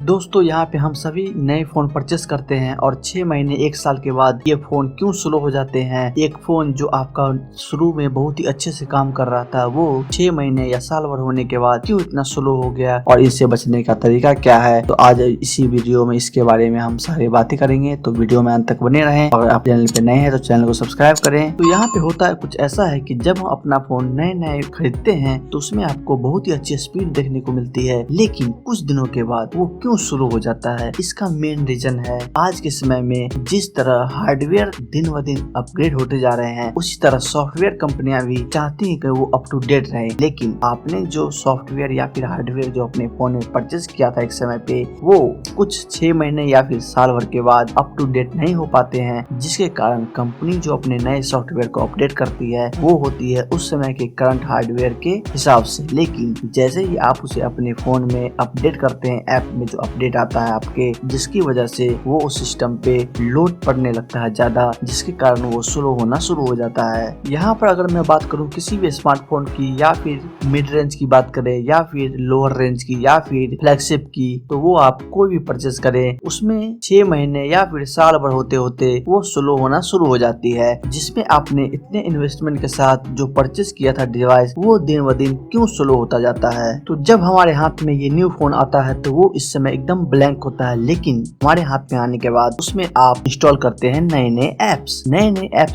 दोस्तों यहाँ पे हम सभी नए फोन परचेस करते हैं और 6 महीने 1 साल के बाद ये फोन क्यों स्लो हो जाते हैं। एक फोन जो आपका शुरू में बहुत ही अच्छे से काम कर रहा था वो 6 महीने या साल भर होने के बाद क्यों इतना स्लो हो गया और इससे बचने का तरीका क्या है। तो आज इसी वीडियो में इसके बारे में हम सारी बातें करेंगे, तो वीडियो में अंत तक बने रहें। और आप चैनल पे नए हैं तो चैनल को सब्सक्राइब करें। तो यहाँ पे होता है कुछ ऐसा है कि जब हम अपना फोन नए खरीदते हैं तो उसमें आपको बहुत ही अच्छी स्पीड देखने को मिलती है, लेकिन कुछ दिनों के बाद वो क्यों स्लो हो जाता है। इसका मेन रीजन है आज के समय में जिस तरह हार्डवेयर दिन ब दिन अपग्रेड होते जा रहे हैं, उसी तरह सॉफ्टवेयर कंपनियां भी चाहती हैं कि वो अप टू डेट रहे। लेकिन आपने जो सॉफ्टवेयर या फिर हार्डवेयर जो अपने फोन में परचेज किया था एक समय पे, वो कुछ 6 महीने या फिर साल भर के बाद अप टू डेट नहीं हो पाते हैं, जिसके कारण कंपनी जो अपने नए सॉफ्टवेयर को अपडेट करती है वो होती है उस समय के करंट हार्डवेयर के हिसाब से। लेकिन जैसे ही आप उसे अपने फोन में अपडेट करते हैं, ऐप में जो अपडेट आता है आपके, जिसकी वजह से वो उस सिस्टम पे लोड पड़ने लगता है ज्यादा, जिसके कारण वो स्लो होना शुरू हो जाता है। यहाँ पर अगर मैं बात करूँ किसी भी स्मार्टफोन की, या फिर मिड रेंज की बात करें, या फिर लोअर रेंज की, या फिर फ्लैगशिप की, तो वो आप कोई भी परचेज करें उसमें 6 महीने या फिर साल भर होते होते वो स्लो होना शुरू हो जाती है। जिसमें आपने इतने इन्वेस्टमेंट के साथ जो परचेज किया था डिवाइस, वो दिन ब दिन क्यों स्लो होता जाता है। तो जब हमारे हाथ में ये न्यू फोन आता है तो वो इस समय एकदम ब्लैंक होता है, लेकिन हमारे हाथ में आने के बाद उसमें आप इंस्टॉल करते हैं नए नए ऐप्स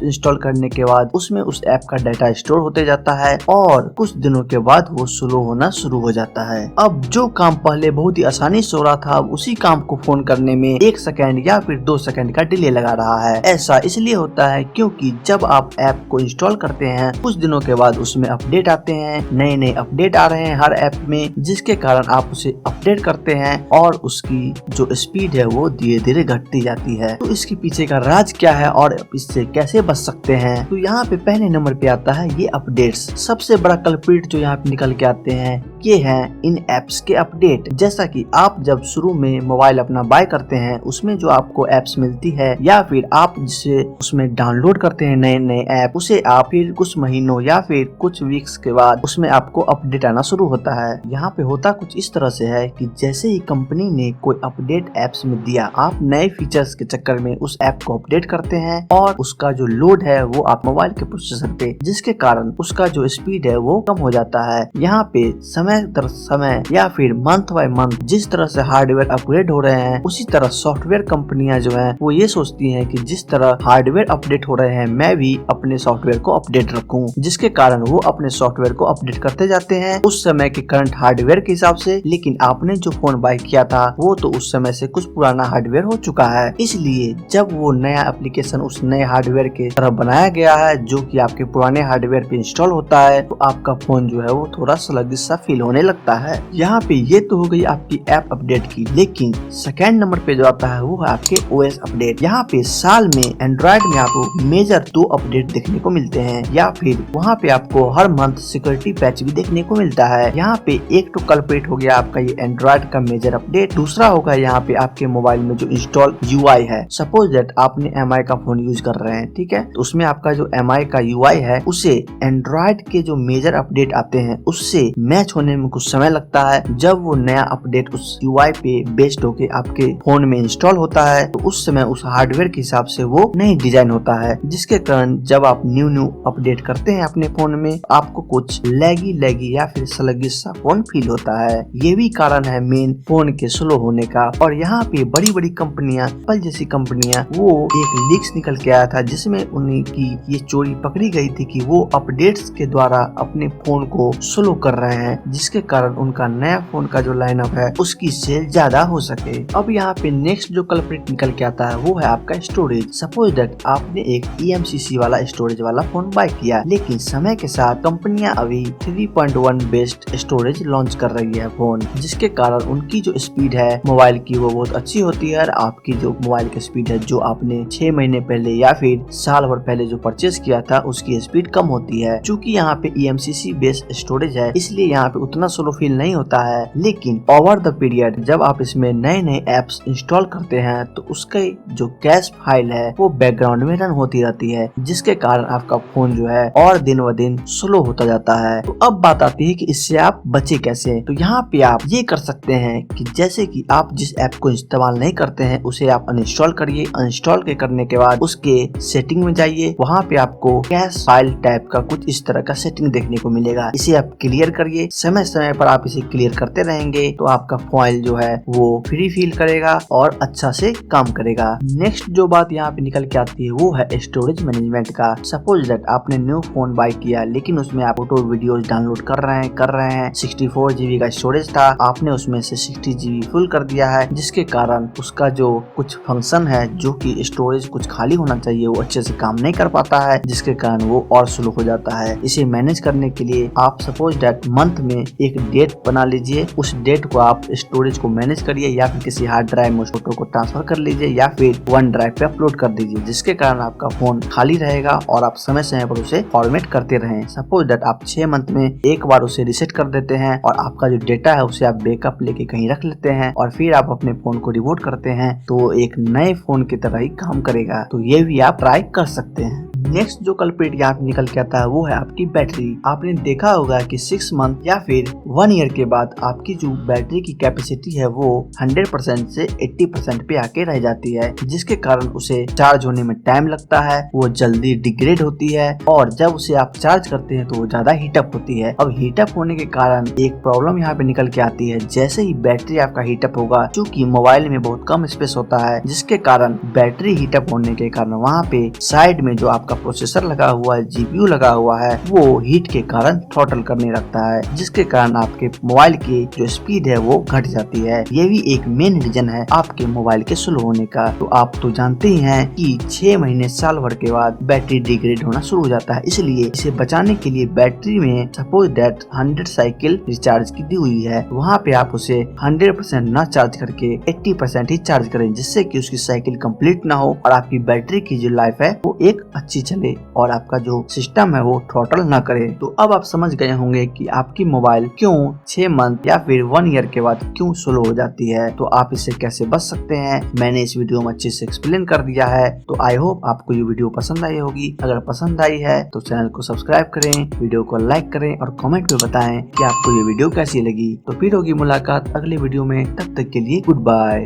इंस्टॉल करने के बाद उसमें उस ऐप का डाटा स्टोर होते जाता है और कुछ दिनों के बाद वो स्लो होना शुरू हो जाता है। अब जो काम पहले बहुत ही आसानी से हो रहा था, उसी काम को फोन करने में 1 सेकंड या फिर 2 सेकंड का डिले लगा रहा है। ऐसा इसलिए होता है क्योंकि जब आप ऐप को इंस्टॉल करते हैं कुछ दिनों के बाद उसमें अपडेट आते हैं, नए अपडेट आ रहे हैं हर ऐप में, जिसके कारण आप उसे अपडेट करते हैं और उसकी जो स्पीड है वो धीरे धीरे घटती जाती है। तो इसके पीछे का राज क्या है और इससे कैसे बच सकते हैं। तो यहाँ पे पहले नंबर पे आता है ये अपडेट्स। सबसे बड़ा कल्प्रिट जो यहाँ पे निकल के आते हैं ये हैं इन ऐप्स के अपडेट। जैसा कि आप जब शुरू में मोबाइल अपना बाय करते हैं उसमें जो आपको ऐप्स मिलती है, या फिर आप जिसे उसमें डाउनलोड करते हैं नए ऐप, उसे आप फिर कुछ महीनों या फिर कुछ वीक्स के बाद उसमें आपको अपडेट आना शुरू होता है। यहाँ पे होता कुछ इस तरह से है कि जैसे ही कंपनी ने कोई अपडेट ऐप्स में दिया, आप नए फीचर्स के चक्कर में उस ऐप को अपडेट करते हैं और उसका जो लोड है वो आप मोबाइल के प्रोसेसर पे, जिसके कारण उसका जो स्पीड है वो कम हो जाता है। यहाँ पे समय दर समय या फिर मंथ बाय मंथ जिस तरह से हार्डवेयर अपग्रेड हो रहे हैं, उसी तरह सॉफ्टवेयर कंपनियां जो हैं वो ये सोचती हैं कि जिस तरह हार्डवेयर अपडेट हो रहे हैं मैं भी अपने सॉफ्टवेयर को अपडेट रखूं, जिसके कारण वो अपने सॉफ्टवेयर को अपडेट करते जाते हैं उस समय के करंट हार्डवेयर के हिसाब से। लेकिन आपने जो फोन बाय किया था वो तो उस समय से कुछ पुराना हार्डवेयर हो चुका है, इसलिए जब वो नया एप्लीकेशन उस नए हार्डवेयर के तरह बनाया गया है जो कि आपके पुराने हार्डवेयर पे इंस्टॉल होता है, तो आपका फोन जो है वो थोड़ा स्लगिश सा फील होने लगता है। यहाँ पे ये तो हो गई आपकी ऐप अपडेट की, लेकिन सेकंड नंबर पे जो आता है वो है आपके ओएस अपडेट। यहाँ पे साल में एंड्रॉइड में आपको मेजर 2 अपडेट देखने को मिलते हैं, या फिर वहाँ पे आपको हर मंथ सिक्योरिटी पैच भी देखने को मिलता है। यहाँ पे एक तो कल्प्रिट हो गया आपका ये एंड्रॉइड का मेजर अपडेट, दूसरा होगा यहाँ पे आपके मोबाइल में जो इंस्टॉल यूआई है। सपोज दैट आपने एमआई का फोन यूज कर रहे हैं, ठीक है, तो उसमें आपका जो एमआई का यूआई है उसे एंड्रॉइड के जो मेजर अपडेट आते हैं उससे मैच होने में कुछ समय लगता है। जब वो नया अपडेट उस यूआई पे बेस्ड होके आपके फोन में इंस्टॉल होता है तो उस समय उस हार्डवेयर के हिसाब से वो नई डिजाइन होता है, जिसके कारण जब आप न्यू अपडेट करते हैं अपने फोन में आपको कुछ लैगी या फिर स्लगिश सा फोन फील होता है। ये भी कारण है मेन फोन के स्लो होने का। और यहाँ पे बड़ी कंपनियां, एप्पल जैसी कंपनियां, वो एक लीक्स निकल के आया था जिसमें उन्हीं की ये चोरी पकड़ी गई थी कि वो अपडेट्स के द्वारा अपने फोन को स्लो कर रहे हैं, जिसके कारण उनका नया फोन का जो लाइनअप है उसकी सेल ज्यादा हो सके। अब यहाँ पे नेक्स्ट जो कल्प्रिट निकल के आता है वो है आपका स्टोरेज। सपोज दैट आपने एक eMCC वाला स्टोरेज वाला फोन बाय किया, लेकिन समय के साथ कंपनियां अभी 3.1 बेस्ड स्टोरेज लॉन्च कर रही है फोन, जिसके कारण उनकी जो स्पीड है मोबाइल की वो बहुत अच्छी होती है। और आपकी जो मोबाइल की स्पीड है जो आपने 6 महीने पहले या फिर साल भर पहले जो परचेज किया था उसकी स्पीड कम होती है। चूंकि यहाँ पे eMCC बेस्ड स्टोरेज है इसलिए यहाँ पे उतना स्लो फील नहीं होता है, लेकिन ओवर द पीरियड जब आप इसमें नए ऐप्स इंस्टॉल करते हैं तो उसके जो कैश फाइल है वो बैकग्राउंड में रन होती रहती है, जिसके कारण आपका फोन जो है और दिन ब दिन स्लो होता जाता है। तो अब बात आती है कि इससे आप बचे कैसे। तो यहाँ पे आप ये कर सकते हैं कि जैसे कि आप जिस ऐप को इस्तेमाल नहीं करते हैं उसे आप अनइंस्टॉल करिए। अनइंस्टॉल करने के बाद उसके सेटिंग में जाइए, वहाँ पे आपको कैश फाइल टाइप का कुछ इस तरह का सेटिंग देखने को मिलेगा। इसे आप क्लियर करिए। समय समय पर आप इसे क्लियर करते रहेंगे तो आपका फाइल जो है वो फ्री फील करेगा और अच्छा से काम करेगा। नेक्स्ट जो बात यहाँ पे निकल के आती है वो है स्टोरेज मैनेजमेंट का। सपोज दैट आपने न्यू फोन बाय किया, लेकिन उसमें आप फोटो वीडियोस डाउनलोड कर रहे हैं 64 GB का स्टोरेज था, आपने उसमें से 60 GB फुल कर दिया है, जिसके कारण उसका जो कुछ फंक्शन है जो कि स्टोरेज कुछ खाली होना चाहिए वो अच्छे से काम नहीं कर पाता है, जिसके कारण वो और स्लो हो जाता है। इसे मैनेज करने के लिए आप सपोज दैट मंथ में एक डेट बना लीजिए, उस डेट को आप स्टोरेज को मैनेज करिए या फिर किसी हार्ड ड्राइव में उस फोटो को ट्रांसफर कर लीजिए या फिर वन ड्राइव पे अपलोड कर दीजिए, जिसके कारण आपका फोन खाली रहेगा और आप समय समय पर उसे फॉर्मेट करते रहें। सपोज दैट आप 6 मंथ में एक बार उसे रिसेट कर देते हैं और आपका जो डेटा है उसे आप बैकअप लेके कहीं रख लेते हैं और फिर आप अपने फोन को रिबूट करते हैं तो एक नए फोन की तरह ही काम करेगा। तो ये भी आप ट्राई कर सकते हैं। नेक्स्ट जो कल्प्रिट यहाँ पे निकल के आता है वो है आपकी बैटरी। आपने देखा होगा कि 6 मंथ या फिर 1 ईयर के बाद आपकी जो बैटरी की कैपेसिटी है वो 100% से 80% पे आके रह जाती है, जिसके कारण उसे चार्ज होने में टाइम लगता है, वो जल्दी डिग्रेड होती है और जब उसे आप चार्ज करते हैं तो वो ज्यादा हीटअप होती है। अब हीटअप होने के कारण एक प्रॉब्लम यहाँ पे निकल के आती है। जैसे ही बैटरी आपका हीटअप होगा, चूंकि मोबाइल में बहुत कम स्पेस होता है, जिसके कारण बैटरी हीटअप होने के कारण वहाँ पे साइड में जो आपका प्रोसेसर लगा हुआ है, जीपीयू लगा हुआ है, वो हीट के कारण थ्रॉटल करने लगता है, जिसके कारण आपके मोबाइल की जो स्पीड है वो घट जाती है। ये भी एक मेन रीजन है आपके मोबाइल के स्लो होने का। तो आप तो जानते ही हैं कि 6 महीने साल भर के बाद बैटरी डिग्रेड होना शुरू हो जाता है। इसलिए इसे बचाने के लिए बैटरी में सपोज दैट 100 साइकिल रिचार्ज की दी हुई है, वहाँ पे आप उसे 100% ना चार्ज करके 80% ही चार्ज करें, जिससे कि उसकी साइकिल कंप्लीट ना हो और आपकी बैटरी की जो लाइफ है वो एक अच्छी चले और आपका जो सिस्टम है वो थ्रॉटल ना करे। तो अब आप समझ गए होंगे कि आपकी मोबाइल क्यों 6 मंथ या फिर 1 ईयर के बाद क्यों स्लो हो जाती है, तो आप इससे कैसे बच सकते हैं मैंने इस वीडियो में अच्छे से एक्सप्लेन कर दिया है। तो आई होप आपको ये वीडियो पसंद आई होगी। अगर पसंद आई है तो चैनल को सब्सक्राइब करें, वीडियो को लाइक करें और कमेंट में बताएं कि आपको ये वीडियो कैसी लगी। तो फिर होगी मुलाकात अगले वीडियो में, तब तक के लिए गुड बाय।